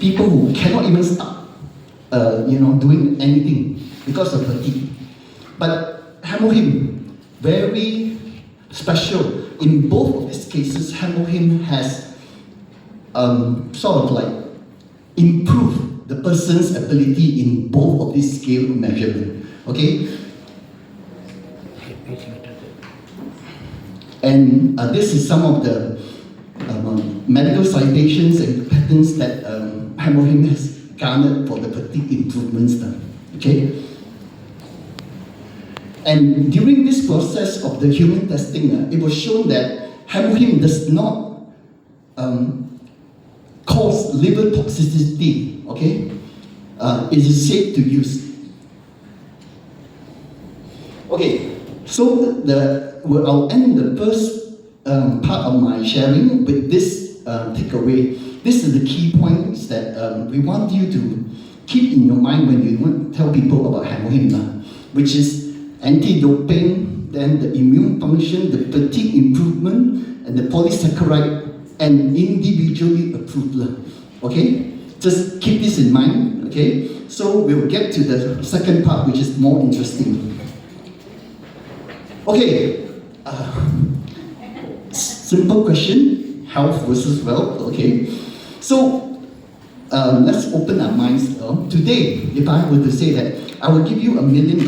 people who cannot even start, doing anything because of fatigue. But HemoHIM, very special. In both of these cases, HemoHIM has sort of like improved the person's ability in both of these scale measurement. Okay? And this is some of the medical citations and patents that HemoHIM has garnered for the fatigue improvements. Okay? And during this process of the human testing, it was shown that HemoHIM does not cause liver toxicity. Okay? It is safe to use. Okay, so I'll end the first part of my sharing with this takeaway. This is the key points that we want you to keep in your mind when you want to tell people about HemoHIM, which is anti-doping, then the immune function, the fatigue improvement, and the polysaccharide, and individually approved. Okay, just keep this in mind. Okay, so we'll get to the second part, which is more interesting. Okay, simple question, health versus wealth. Okay, so let's open our minds. Today, if I were to say that I will give you $1 million,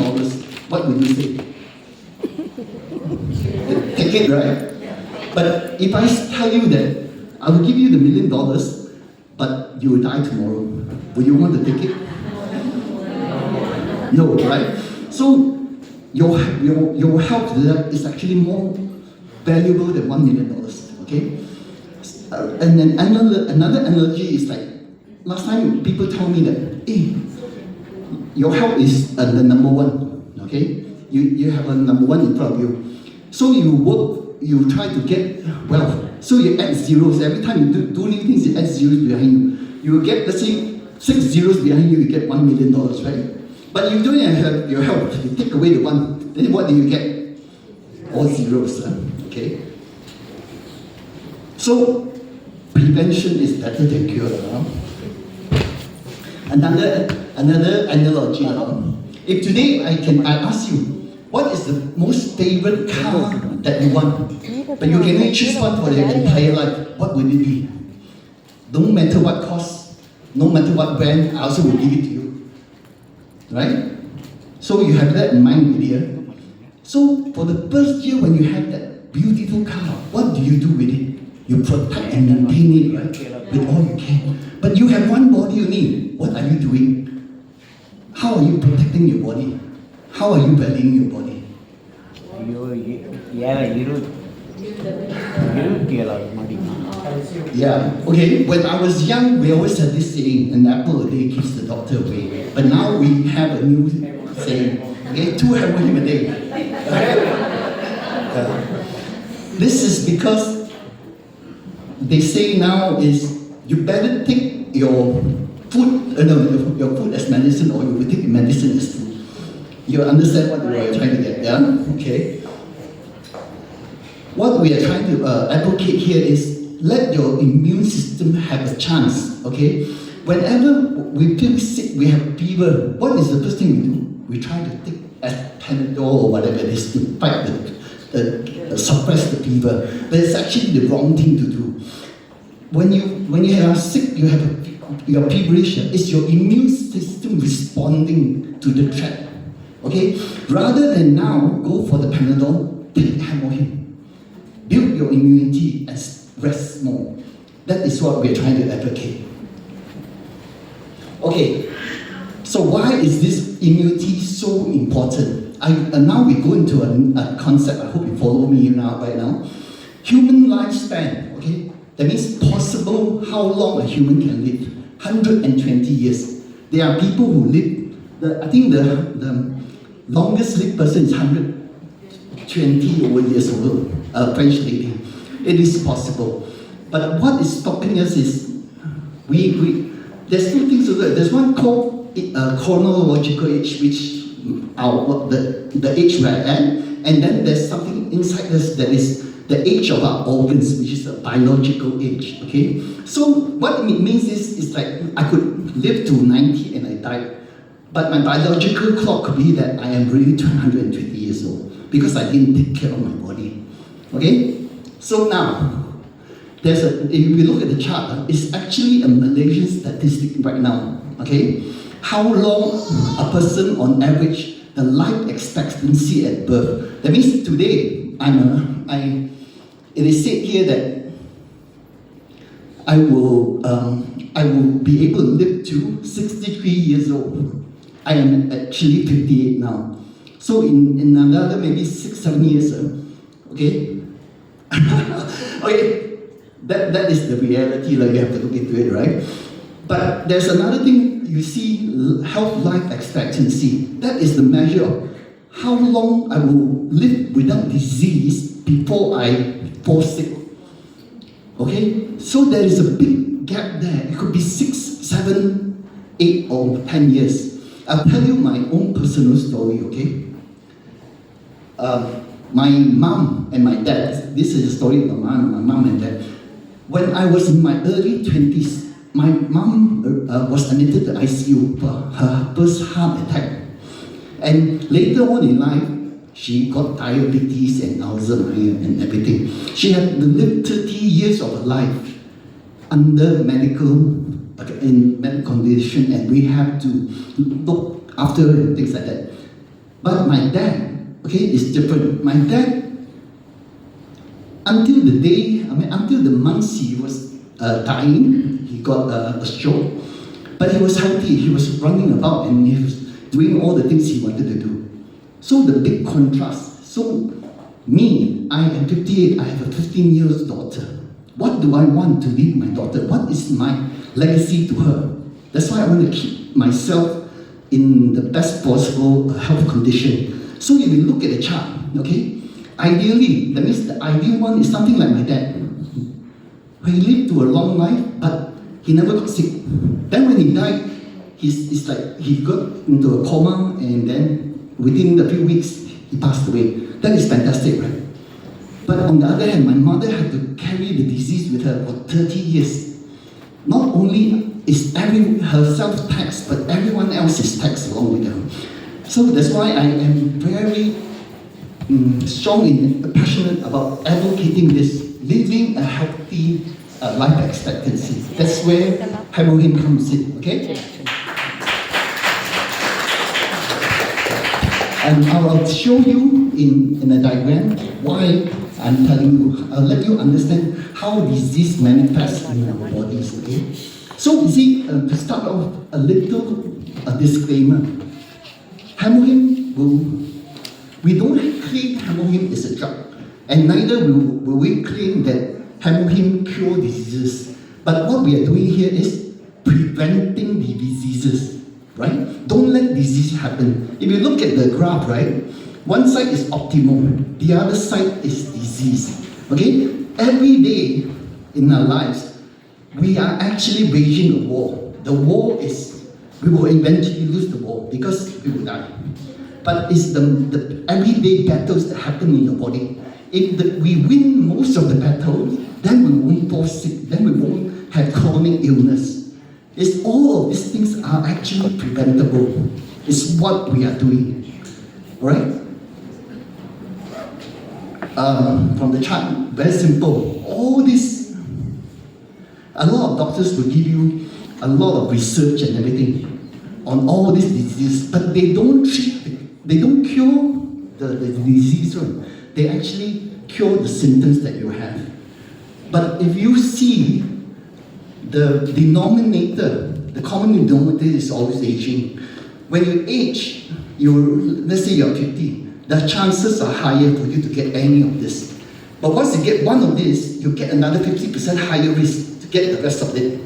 what would you say? Take it, right? But if I tell you that I will give you the $1 million, but you will die tomorrow, would you want to take it? No, right? So your health is actually more valuable than $1 million. Okay? And then another analogy is like, last time people told me that, hey, your health is the number one. Okay? You have a number one in front of you. So you work, you try to get wealth. So you add zeros. Every time you do new things, you add zeros behind you. You will get, let's say, 6 zeros behind you, you get $1 million, right? But you don't have your health. You take away the one, then what do you get? All zeros. Okay? So prevention is better than cure. Another analogy. If today I ask you, what is the most favorite car that you want? But you can only choose one for your entire life. What would it be? No matter what cost, no matter what brand, I also will give it to you. Right? So you have that in mind, dear. So for the first year when you have that beautiful car, what do you do with it? You protect and maintain it, right? With all you can. But you have one body only. What are you doing? How are you protecting your body? How are you valuing your body? Yeah, okay. When I was young, we always had this saying, an apple a day keeps the doctor away. But now we have a new saying, okay, 2 HemoHIM a day. This is because they say now is you better take your food, your food as medicine, or you will take medicine as food. You understand what we are trying to get, yeah? Okay. What we are trying to advocate here is let your immune system have a chance, okay? Whenever we feel sick, we have fever, what is the first thing we do? We try to take Panadol or whatever it is to fight suppress the fever. But it's actually the wrong thing to do. When you are sick, you're feverish, it's your immune system responding to the threat. Okay? Rather than now go for the Panadol, take HemoHIM. Build your immunity and rest more. That is what we're trying to advocate. Okay, so why is this immunity so important? Now we go into a concept, I hope you follow me right now. Human lifespan, okay? That means possible how long a human can live. 120 years. There are people who live, I think the longest lived person is 120 over years old, a French lady. It is possible. But what is stopping us is, there's two things to do. There's one called chronological age, which the age we're at, and then there's something inside us that is the age of our organs, which is a biological age, okay? So what it means is like I could live to 90 and I died, but my biological clock could be that I am really 220 years old because I didn't take care of my body, okay? So now, if you look at the chart, it's actually a Malaysian statistic right now, okay? How long a person on average, the life expectancy at birth. That means today, it is said here that I will be able to live to 63 years old. I am actually 58 now. So in another maybe 6-7 years, okay? Okay, that is the reality, like you have to look into it, right? But there's another thing you see, health life expectancy. That is the measure of how long I will live without disease before I fall sick. Okay? So there is a big gap there. It could be 6, 7, 8, or 10 years. I'll tell you my own personal story, okay? My mom and my dad, this is a story of my mom and dad. When I was in my early 20s, my mom was admitted to ICU for her first heart attack. And later on in life, she got diabetes and Alzheimer's and everything. She had lived 30 years of her life under medical condition, and we have to look after her and things like that. But my dad, okay, is different. My dad, until the months he was dying, he got a stroke, but he was healthy. He was running about and he was doing all the things he wanted to do. So the big contrast. So me, I am 58. I have a 15-year-old daughter. What do I want to leave my daughter? What is my legacy to her? That's why I want to keep myself in the best possible health condition. So if you look at the chart, okay, ideally, that means the ideal one is something like my dad. He lived to a long life, but he never got sick. Then when he died, it's like he got into a coma, and then within a few weeks, he passed away. That is fantastic, right? But on the other hand, my mother had to carry the disease with her for 30 years. Not only is herself taxed, but everyone else is taxed along with her. So that's why I am very strong and passionate about advocating this, living a healthy life expectancy. That's where HemoHIM comes in, okay? And I'll show you in a diagram why I'm telling you. I'll let you understand how disease manifests in our bodies, okay? So you see, to start off, a little disclaimer. HemoHIM we don't claim HemoHIM is a drug, and neither will we claim that HemoHIM cure diseases. But what we are doing here is preventing the diseases, right? Don't let disease happen. If you look at the graph, right, one side is optimal, the other side is disease, okay? Every day in our lives, we are actually waging a war. The war is, we will eventually lose the war because we will die. But it's the everyday battles that happen in your body. If we win most of the battles, then we won't fall sick, then we won't have chronic illness. It's all of these things are actually preventable. It's what we are doing, all right? From the chart, very simple. All this, a lot of doctors will give you a lot of research and everything on all these diseases, but they don't cure the disease, right? They actually cure the symptoms that you have. But if you see the denominator, the common denominator is always aging. When you age, let's say you're 50, the chances are higher for you to get any of this. But once you get one of this, you get another 50% higher risk to get the rest of it.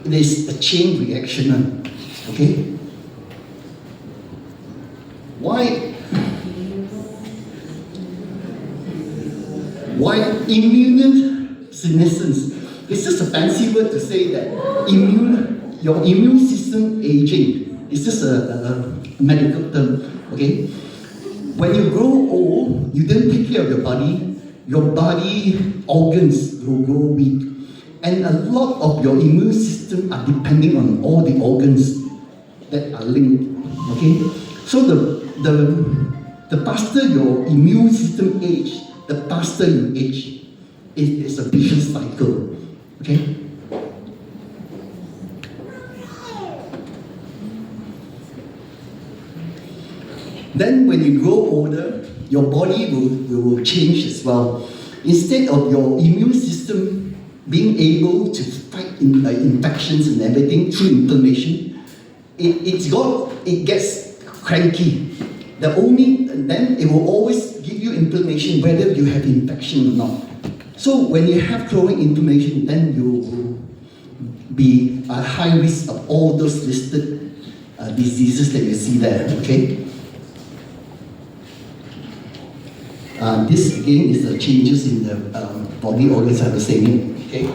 It is a chain reaction, okay? Why immunosenescence? It's just a fancy word to say that your immune system aging. It's just a medical term, okay? When you grow old, you don't take care of your body, your body organs will grow weak. And a lot of your immune system are depending on all the organs that are linked. Okay? So the faster your immune system age, the faster you age. It's a vicious cycle. Okay? Then when you grow older, your body will change as well. Instead of your immune system being able to fight infections and everything through inflammation, it gets cranky. Then it will always give you inflammation whether you have infection or not. So when you have chronic inflammation, then you will be at high risk of all those listed diseases that you see there. Okay. This again is the changes in the body organs are the same. Okay.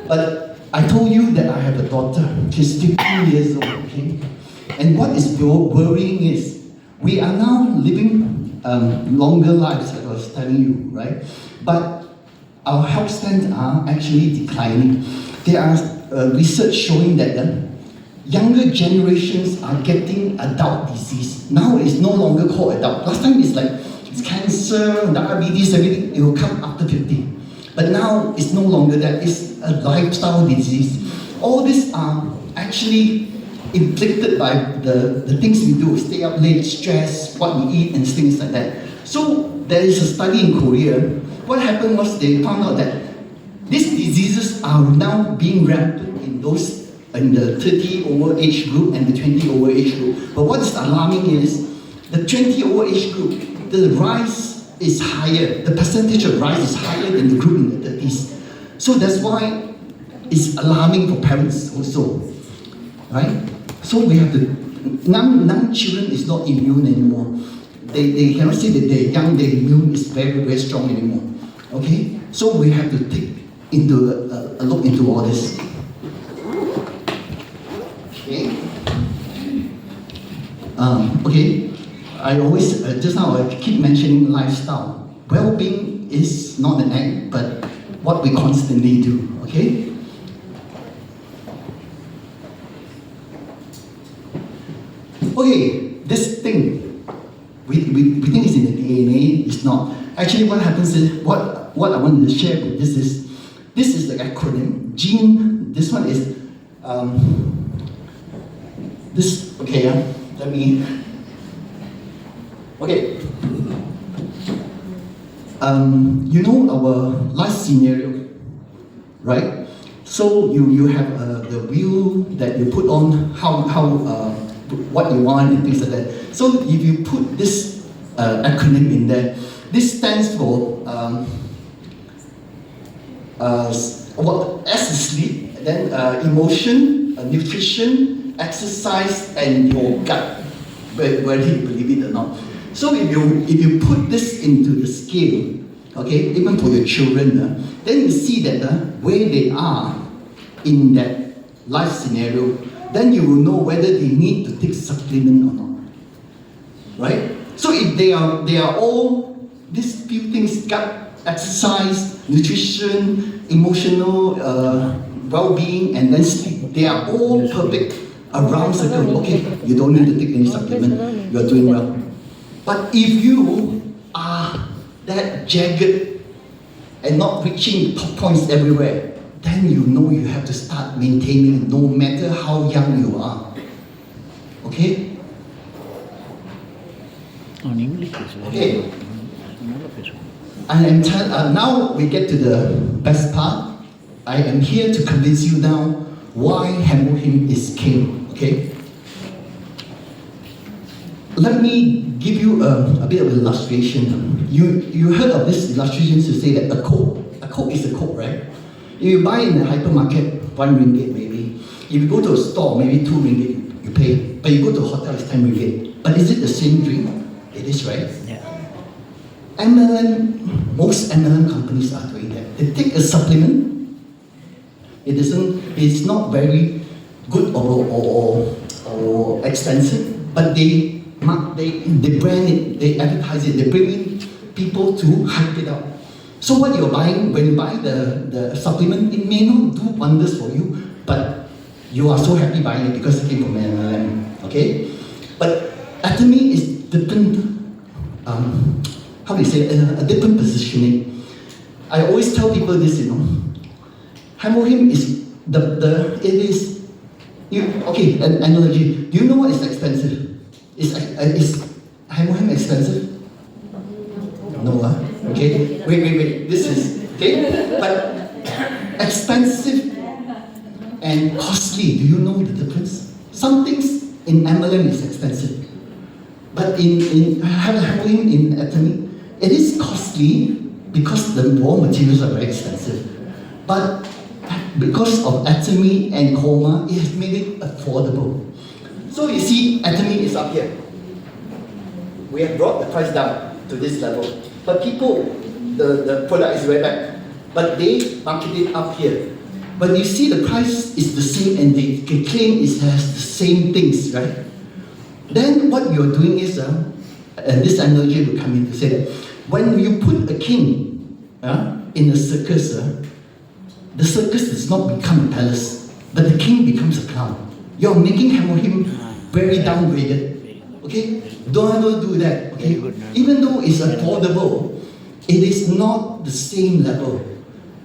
But I told you that I have a daughter. She's 15 years old. Okay. And what is worrying is we are now living longer lives, as I was telling you, right? But our health spans are actually declining. There are research showing that younger generations are getting adult disease. Now it's no longer called adult. Last time it's cancer, diabetes, everything, it will come after 50. But now it's no longer that, it's a lifestyle disease. All these are actually inflicted by the things we do, stay up late, stress, what we eat, and things like that. So there is a study in Korea. What happened was they found out that these diseases are now being rampant in the 30 over age group and the 20 over age group. But what is alarming is the 20 over age group, the rise is higher, the percentage of rise is higher than the group in the 30s. So that's why it's alarming for parents also, right? So we have to, now children is not immune anymore. They cannot say that they're young, their immune is very, very strong anymore. Okay? So we have to take into a look into all this. Okay? Okay, I always, just now I keep mentioning lifestyle. Well-being is not an act, but what we constantly do, okay? Okay, this thing, we think it's in the DNA, it's not. Actually what happens is, what I wanted to share with this is the acronym. Gene, this one is, you know our life scenario, right? So you have the wheel that you put on what you want and things like that. So if you put this acronym in there, this stands for S is sleep, then emotion, nutrition, exercise, and your gut, whether you believe it or not. So if you put this into the scale, okay, even for your children, then you see that where they are in that life scenario, then you will know whether they need to take supplement or not, right? So if they are all these few things, gut, exercise, nutrition, emotional well-being, and then sleep, they are all perfect around circle. Okay, you don't need to take any supplement, you are doing well. But if you are that jagged and not reaching top points everywhere, then you know you have to start maintaining no matter how young you are. Okay? Okay. Now we get to the best part. I am here to convince you now why HemoHIM is king. Okay? Let me give you a bit of illustration. You heard of this illustration to say that a Coke is a Coke, right? If you buy in the hypermarket, 1 ringgit maybe. If you go to a store, maybe 2 ringgit you pay. But you go to a hotel, it's 10 ringgit. But is it the same drink? It is, right? Yeah. Most MLM companies are doing that. They take a supplement. It's not very good or expensive, but they brand it, they advertise it, they bring in people to hype it up. So what you're buying, when you buy the supplement, it may not do wonders for you, but you are so happy buying it because it came from MLM, okay? But Atomy is different, how do you say, a different positioning. I always tell people this, HemoHIM is okay, an analogy. Do you know what is expensive? Is HemoHIM expensive? No, okay. Wait. This is, okay. But expensive and costly, do you know the difference? Some things in MLM is expensive. But in HemoHIM, in Atomy, it is costly because the raw materials are very expensive. But because of Atomy and Coma, it has made it affordable. So you see, Atomy is up here. We have brought the price down to this level. But people, the product is way back. But they market it up here. But you see the price is the same and they claim it has the same things, right? Then what you're doing is, and this analogy will come in to say that, when you put a king in a circus, the circus does not become a palace, but the king becomes a clown. You're making HemoHIM very downgraded. Okay? Don't do that. Okay? Even though it's affordable, it is not the same level.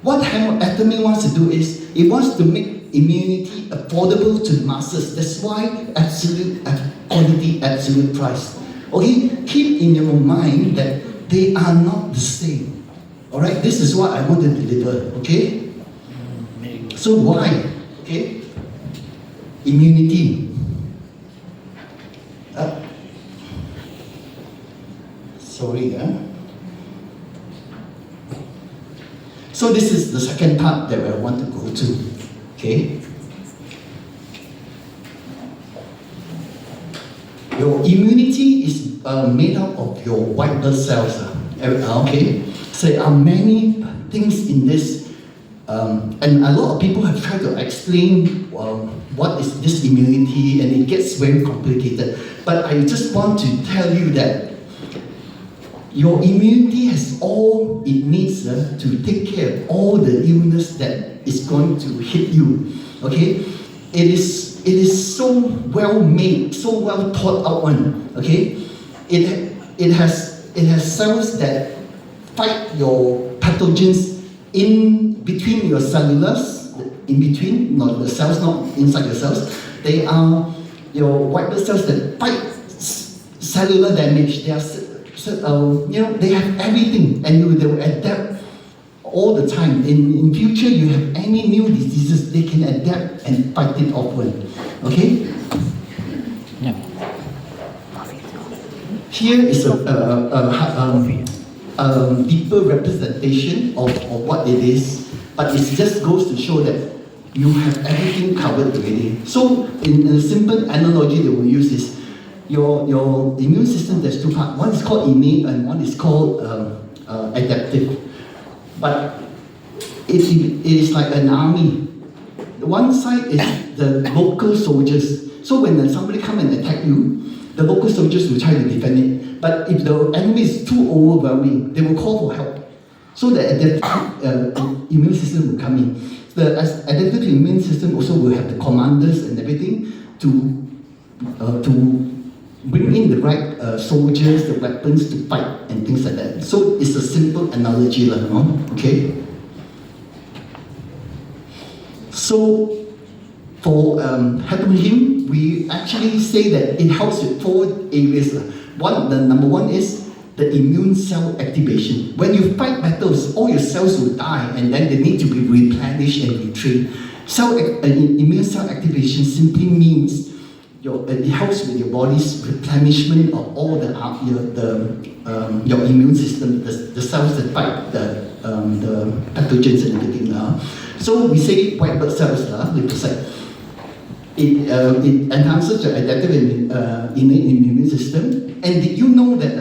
What Atomy wants to do is, it wants to make immunity affordable to the masses. That's why absolute quality, absolute price. Okay? Keep in your mind that they are not the same. Alright? This is what I want to deliver. Okay? So why? Okay? Immunity. Sorry. So this is the second part that I want to go to. Okay? Your immunity is made up of your white blood cells. Okay? So there are many things in this. And a lot of people have tried to explain what is this immunity, and it gets very complicated. But I just want to tell you that your immunity has all it needs to take care of all the illness that is going to hit you. Okay? It is so well made, so well thought out one. Okay? It has cells that fight your pathogens in between your cellulars, in between, not the cells, not inside your cells. They are your white blood cells that fight cellular damage. They are, they have everything, and they will adapt all the time. In future, you have any new diseases, they can adapt and fight it off with. Okay? Yeah. Here is a deeper representation of what it is, but it just goes to show that you have everything covered already. So, in a simple analogy that we use is, your immune system, there's two parts. One is called innate and one is called adaptive. But it is like an army. One side is the local soldiers. So when somebody come and attack you, the local soldiers will try to defend it. But if the enemy is too overwhelming, they will call for help. So the adaptive immune system will come in. The adaptive immune system also will have the commanders and everything to bring in the right soldiers, the weapons to fight and things like that. So it's a simple analogy, okay? So for HemoHIM, we actually say that it helps with 4 areas. The number one is the immune cell activation. When you fight battles, all your cells will die and then they need to be replenished and retrained. Immune cell activation simply means it helps with your body's replenishment of all your immune system, the cells that fight the pathogens and everything. So we say white blood cells, it enhances the adaptive innate immune system. And did you know that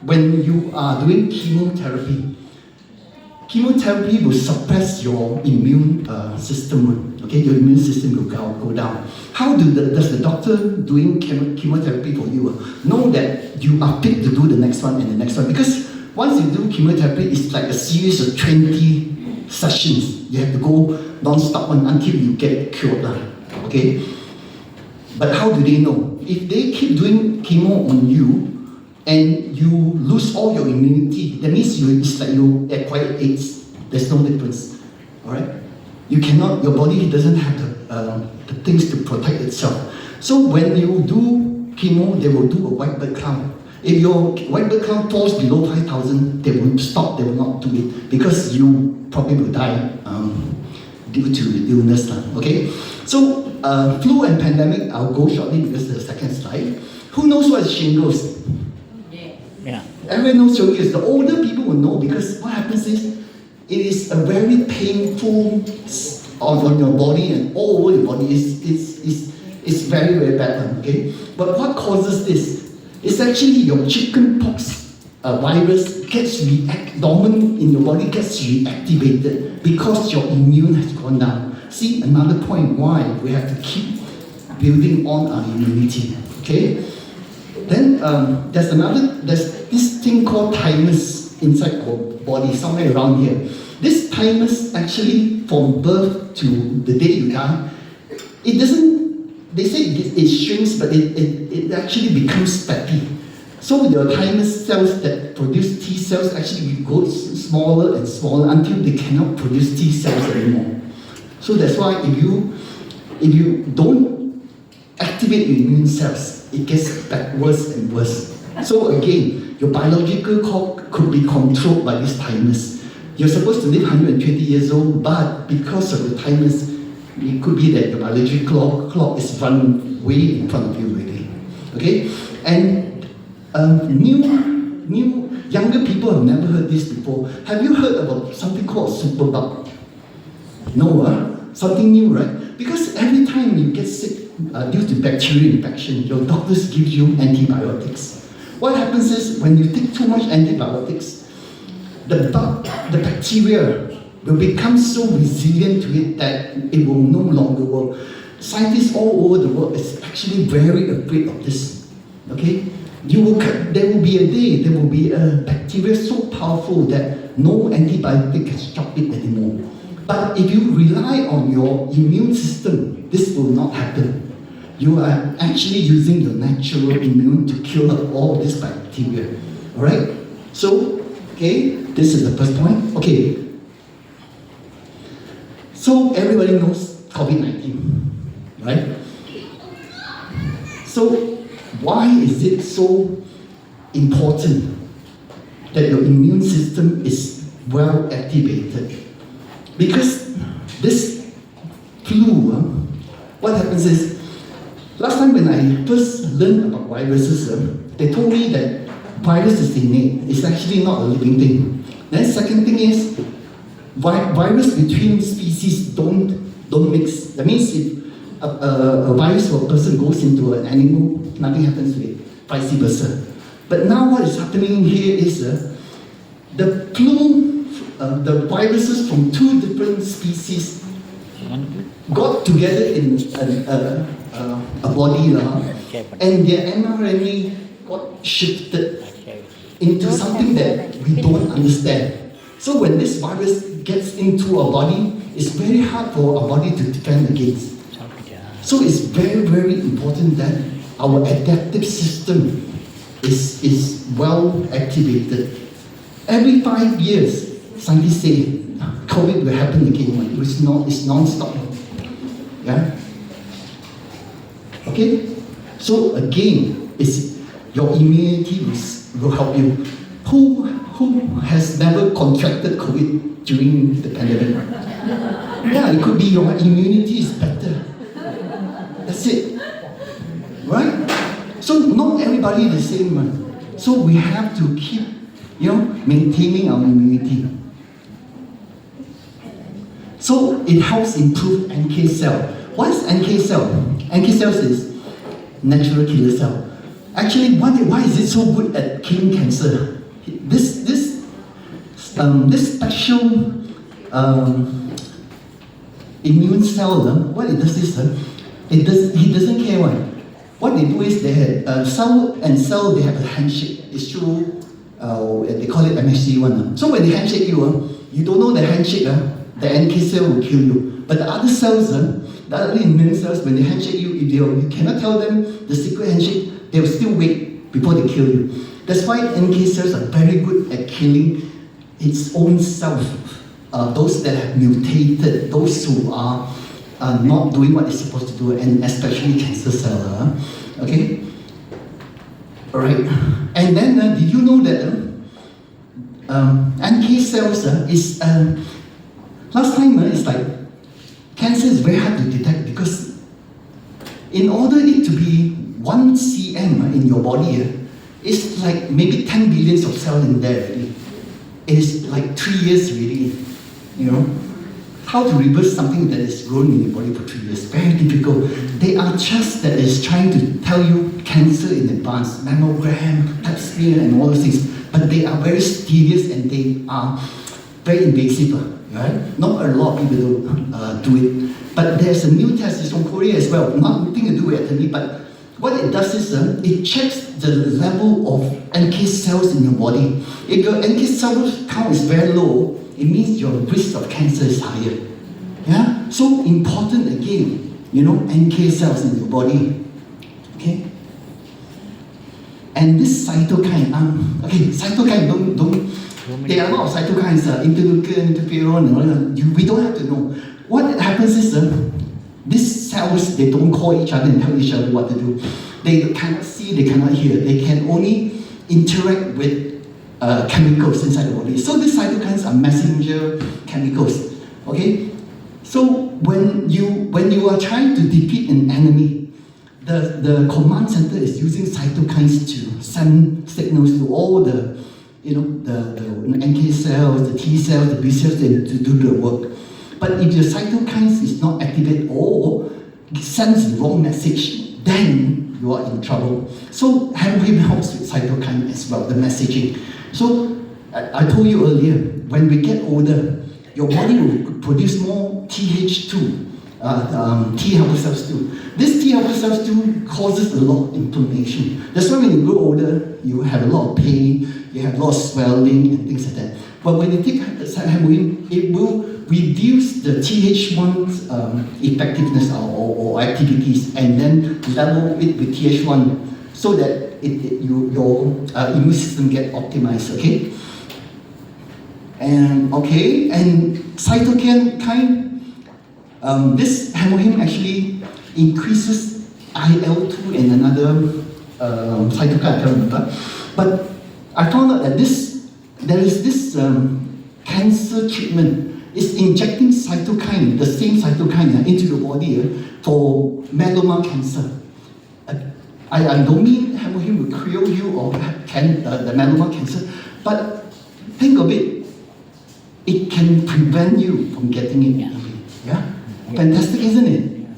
when you are doing chemotherapy will suppress your immune system. Okay, your immune system will go down. How does the doctor doing chemotherapy for you know that you are fit to do the next one and the next one? Because Once you do chemotherapy, it's like a series of 20 sessions. You have to go non-stop until you get cured. Okay? But how do they know? If they keep doing chemo on you and you lose all your immunity, that means it's like you acquire AIDS. There's no difference. Alright? You cannot, your body doesn't have the things to protect itself. So when you do chemo, they will do a white blood count. If your white blood count falls below 5,000, they will stop, they will not do it, because you probably will die due to the illness. Okay? So, flu and pandemic, I'll go shortly because the second slide. Who knows what is shingles? Yeah. Everyone knows shingles. The older people will know, because what happens is, it is a very painful on your body and all over your body. It's very, very bad. Okay? But what causes this? It's actually your chickenpox virus gets dormant in your body, gets reactivated because your immune has gone down. See, another point why we have to keep building on our immunity. Okay? Then there's this thing called thymus inside our body, somewhere around here. This thymus actually, from birth to the day you die, it doesn't. They say it shrinks, but it actually becomes fatty. So your thymus cells that produce T cells actually go smaller and smaller until they cannot produce T cells anymore. So that's why if you don't activate your immune cells, it gets worse and worse. So again, your biological clock could be controlled by this thymus. You're supposed to live 120 years old, but because of the thymus, it could be that your biological clock is running way in front of you already. Okay? And younger people have never heard this before. Have you heard about something called superbug? No, something new, right? Because every time you get sick due to bacterial infection, your doctors give you antibiotics. What happens is, when you take too much antibiotics, the bacteria will become so resilient to it that it will no longer work. Scientists all over the world is actually very afraid of this. Okay? There will be a day, there will be a bacteria so powerful that no antibiotic can stop it anymore. But if you rely on your immune system, this will not happen. You are actually using your natural immune to kill up all this bacteria. Alright? So, okay, this is the first point. Okay. So everybody knows COVID-19, right? So why is it so important that your immune system is well activated? Because this flu, what happens is, last time when I first learned about viruses, they told me that virus is innate. It's actually not a living thing. Then second thing is, virus between species don't mix. That means if a virus or a person goes into an animal, nothing happens to it, vice versa. But now what is happening here is the flu, the viruses from two different species got together in a body, and their mRNA got shifted into something that we don't understand. So when this virus gets into our body, it's very hard for our body to defend against. So it's very, very important that our adaptive system is well activated. Every 5 years, scientists say COVID will happen again. It's non-stop. Yeah? Okay? So again, your immunity will help you. Who has never contracted COVID during the pandemic? Yeah, it could be your immunity is better. That's it. Right? So not everybody is the same one. So we have to keep, maintaining our immunity. So it helps improve NK cell. What is NK cell? NK cells is natural killer cell. Actually, why is it so good at killing cancer? This special immune cell, what it does is, he doesn't care what they do is they have cell and cell, they have a handshake. It's through they call it MHC1. So when they handshake you, you don't know the handshake, the NK cell will kill you. But the other cells, the other immune cells, when they handshake you, if you cannot tell them the secret handshake, they will still wait before they kill you. That's why NK cells are very good at killing its own self. Those that have mutated, those who are not doing what they're supposed to do, and especially cancer cells. Okay? Alright. And then, did you know that NK cells is, last time it's like, cancer is very hard to detect because in order it to be 1 cm in your body, it's like maybe 10 billions of cells in there already. It's like 3 years really, you know. How to reverse something that is grown in your body for 3 years, very difficult. They are just that is trying to tell you cancer in advance, mammogram, pap smear and all those things, but they are very serious and they are very invasive, right? Not a lot of people do it. But there's a new test, it's from Korea as well, nothing to do with atomy, but what it does is it checks the level of NK cells in your body. If your NK cell count is very low, it means your risk of cancer is higher. Yeah? So important again, you know, NK cells in your body. Okay? And this cytokine, cytokine, there are a lot of cytokines, interleukin, interferon, and all that. We don't have to know. What happens is these cells, they don't call each other and tell each other what to do. They cannot see, they cannot hear. They can only interact with chemicals inside the body. So these cytokines are messenger chemicals. Okay? So when you are trying to defeat an enemy, the command center is using cytokines to send signals to all the, you know, the NK cells, the T cells, the B cells to do the work. But if your cytokines is not activated or sends the wrong message, then you are in trouble. So HemoHIM helps with cytokine as well, the messaging. So I told you earlier, when we get older, your body will produce more Th2, T helper cells too. This T helper cells too causes a lot of inflammation. That's why when you grow older, you have a lot of pain, you have a lot of swelling and things like that. But when you take HemoHIM, it will reduce the Th1's effectiveness or activities and then level it with Th1 so that your immune system get optimized, okay? And cytokine, this HemoHIM actually increases IL-2 and another cytokine, I can't remember. But I found out that there is this cancer treatment. It's injecting cytokine, the same cytokine into your body for melanoma cancer. I don't mean HemoHIM will cure you or the melanoma cancer, but think of it, it can prevent you from getting it. Yeah? Fantastic, isn't it?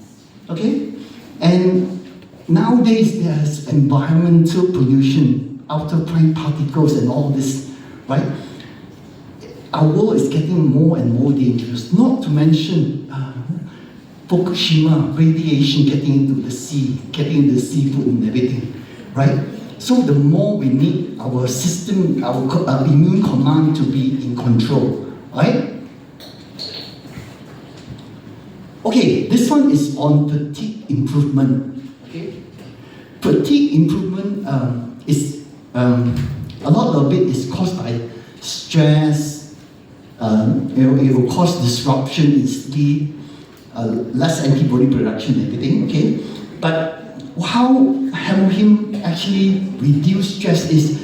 Okay? And nowadays there's environmental pollution, ultrafine particles and all this, right? Our world is getting more and more dangerous, not to mention Fukushima, radiation getting into the sea, getting into the seafood and everything, right? So the more we need our system, our immune command to be in control, right? Okay, this one is on fatigue improvement. Okay, fatigue improvement is a lot of it is caused by stress. It will cause disruption in sleep, less antibody production, everything. Okay, but how HemoHIM actually reduce stress is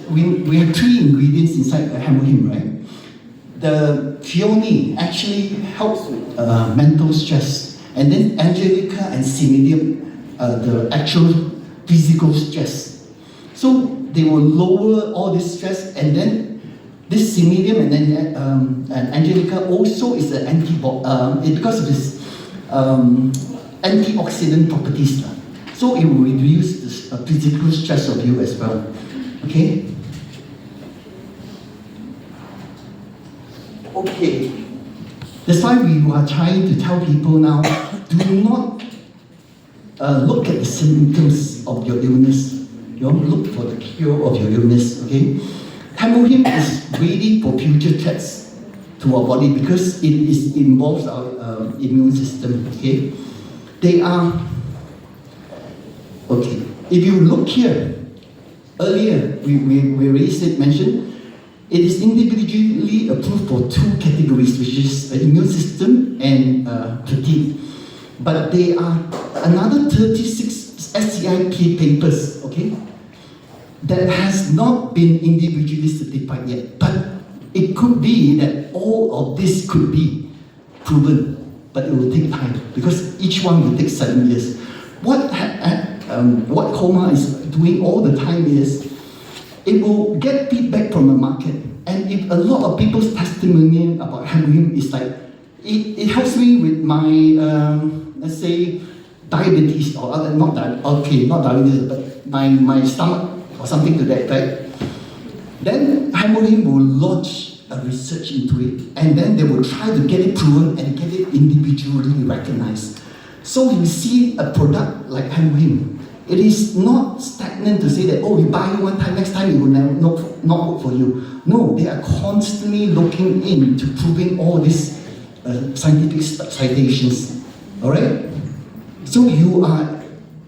we have 3 ingredients inside HemoHIM, right? The theanine actually helps with mental stress, and then angelica and simedium, the actual physical stress. So they will lower all this stress, and then this simedium and then and angelica also is an antibody because of its antioxidant properties. So it will reduce the physical stress of you as well. Okay. Okay, that's why we are trying to tell people now, do not look at the symptoms of your illness. You look for the cure of your illness, okay? HemoHIM is ready for future threats to our body because it involves our immune system, okay? They are, okay, if you look here, earlier we already mentioned, it is individually approved for 2 categories, which is the immune system and fatigue. But there are another 36 SCIP papers, okay, that has not been individually certified yet. But it could be that all of this could be proven, but it will take time because each one will take 7 years. What HOMA is doing all the time is it will get feedback from the market, and if a lot of people's testimony about HemoHIM is like, it helps me with my, let's say, diabetes, or not diabetes, but my stomach, or something to that effect, then HemoHIM will launch a research into it, and then they will try to get it proven and get it individually recognized. So you see a product like HemoHIM, it is not stagnant to say that, oh, you buy it one time, next time it will not work for you. No, they are constantly looking into proving all these scientific citations. All right? So you are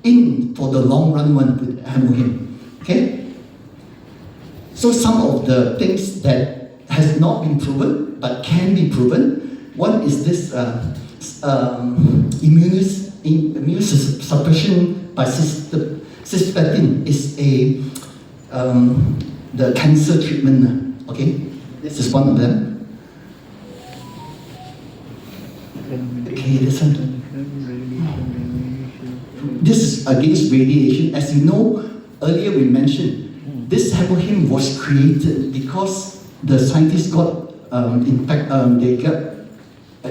in for the long run one with HemoHIM. Okay? So some of the things that has not been proven but can be proven. One is this immune suppression by cisplatin is the cancer treatment. Okay, this is one of them. Okay, this one. This is against radiation. As you know, earlier we mentioned this HemoHIM was created because the scientists got they got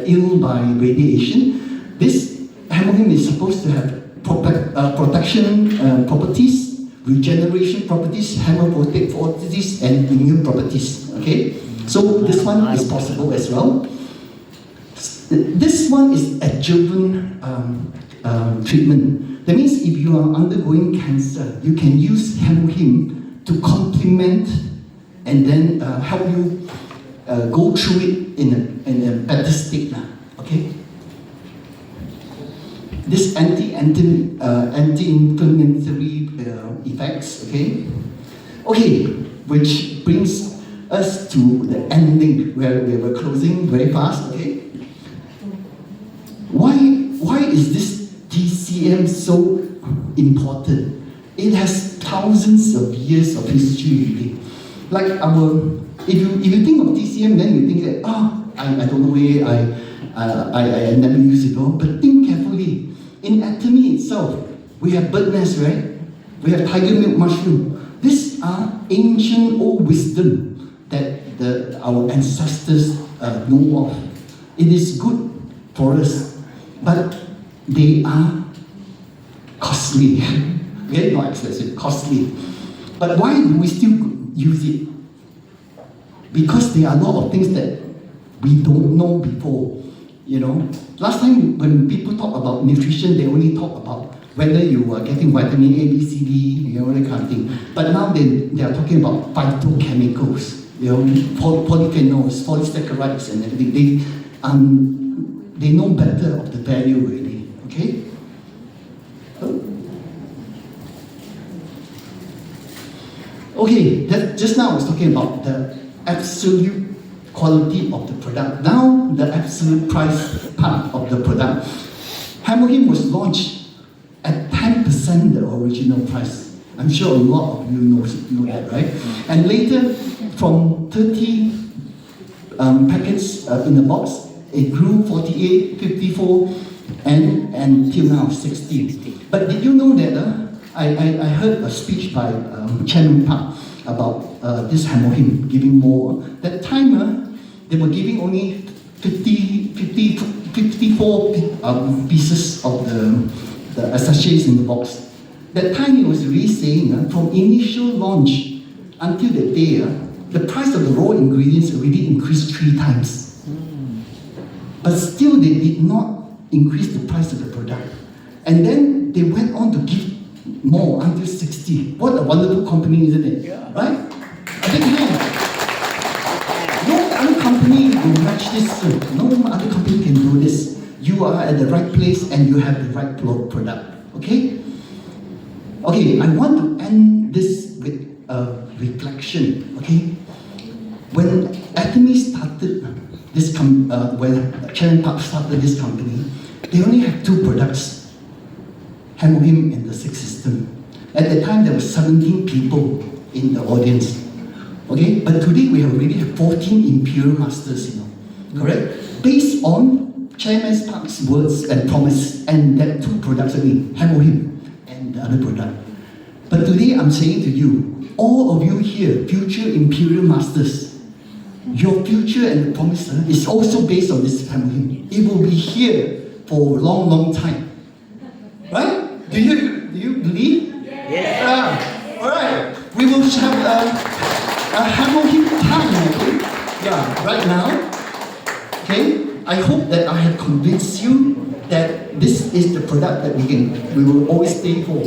ill by radiation. This HemoHIM is supposed to have protection properties, regeneration properties, hemoprotective properties, and immune properties. Okay, so this one is possible as well. This one is adjuvant treatment. That means if you are undergoing cancer, you can use HemoHIM to complement and then help you go through it in a better state. Okay. This anti-inflammatory effects, okay, which brings us to the ending where we were closing very fast, okay. Why is this TCM so important? It has thousands of years of history. Like if you think of TCM, then you think that I don't know where I never use it all. But think carefully. In anatomy itself, we have bird nest, right? We have tiger milk mushroom. These are ancient old wisdom that our ancestors know of. It is good for us, but they are costly. Okay, not expensive, costly. But why do we still use it? Because there are a lot of things that we don't know before. You know, last time when people talk about nutrition, they only talk about whether you are getting vitamin A, B, C, D, you know, that kind of thing. But now they are talking about phytochemicals, you know, polyphenols, polysaccharides, and everything. They know better of the value already. Okay. Okay. Just now I was talking about the absolute quality of the product. Now the absolute price part of the product. HemoHIM was launched at 10% the original price. I'm sure a lot of you know that, right? And later, from 30 packets in the box, it grew 48, 54, and until now 60. But did you know that I heard a speech by Chairman Park about this HemoHIM giving more. That time, they were giving only 54 pieces of the sachets in the box. That time he was really saying, from initial launch until the day, the price of the raw ingredients already increased 3 times. But still they did not increase the price of the product. And then they went on to give more until 60. What a wonderful company, isn't it? Yeah. Right? A big hand. No other company will match this. No other company can do this. You are at the right place and you have the right product. Okay? Okay, I want to end this with a reflection. Okay? When Anthony started this when Chairman Park started this company, they only had 2 products, HemoHIM and the Six System. At the time, there were 17 people in the audience. Okay, but today we already have 14 Imperial Masters, correct? Based on Chairman Park's words and promise, and that 2 products only, HemoHIM and the other product. But today I'm saying to you, all of you here, future Imperial Masters, your future and the promise is also based on this HemoHIM. It will be here for a long, long time. Right? Do you believe? Yes. All right. We will have a HemoHIM time, okay? Yeah, right now. Okay? I hope that I have convinced you that this is the product that we will always stay for.